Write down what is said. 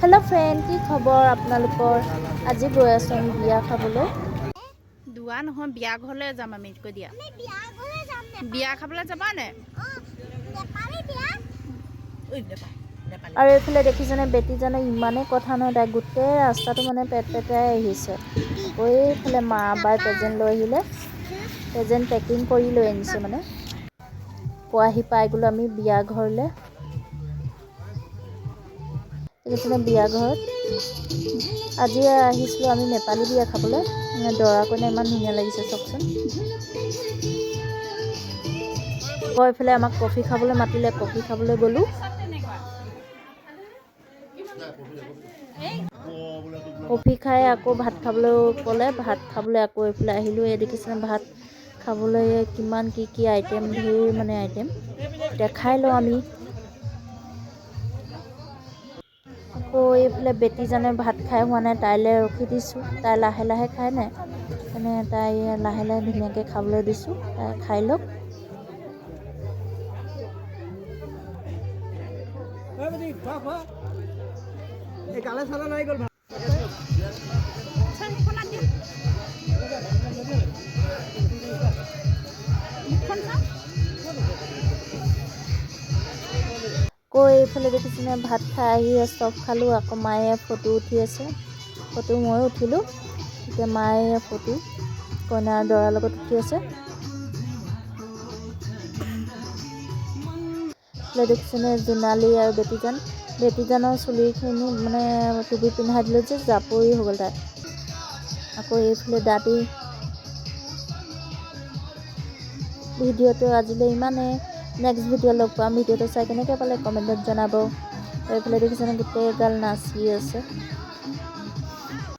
hello friend की खबर आपनालोकर আজি গৈ আছো আমি বিয়া খাবলৈ দুয়া নহয় বিয়া ঘৰলৈ যাম আমি কৈ দিয়া বিয়া খাবলৈ যাবা নে আৰু এইফালে দেখিছনে বেটিজনে ইমানে কথা নহয় তাই গোটেই ৰাস্তাটো মানে পেটপেটাই আহিছে আকৌ এইফালে মা বাই প্ৰেজেন্ট লৈ আহিলে প্ৰেজেন্ট পেকিং কৰি লৈ আনিছে মানে পোৱাহি পাই গলো আমি বিয়া ঘৰলৈ দেখিছনে বিয়া ঘৰত আজি আহিছিলো আমি নেপালী বিয়া খাবলৈ দৰা কইনা ইমান ধুনীয়া লাগিছে চকচোন গৈফালে আমাক কফি খাবলৈ মাতিলে কফি খাবলৈ গলো কফি খাই আকৌ ভাত খাবলৈ ক'লে ভাত খাবলৈ আকৌ এইফালে আহিলো এই দেখিছনে ভাত খাবলৈ কিমান কি আইটেম ধেৰ মানে আইটেম দেখাই লও আমি আকৌ এইফালে বেটিজনে ভাত খাই হোৱা নাই তাইলৈ ৰখি দিছো তাই লাহে লাহে খাই নাই মানে তাই লাহে লাহে ধুনীয়াকৈ খাবলৈ দিছো তাই খাই লওক আকৌ এইফালে দেখিছেনে ভাত খাই আহি চব খালোঁ আকৌ মায়ে ফটো উঠি আছে ফটো ময়ো উঠিলোঁ এতিয়া মায়ে ফটো কইনাৰ দৰাৰ লগত উঠি আছে এইফালে দেখিছেনে জোনালী আৰু বেটিজনৰ চুলিখিনি মানে টুপি পিন্ধাই দিলোঁ যে জাপৰি হৈ গ'ল তাই আকৌ এইফালে দাদী ভিডিঅ'টো আজিলৈ ইমানে নেক্সট ভিডিঅ' লগ পাম ভিডিঅ'টো চাই কেনেকৈ পালে কমেণ্টত জনাব এইফালে দেখিছেনে গোটেই গাল নাচি আছে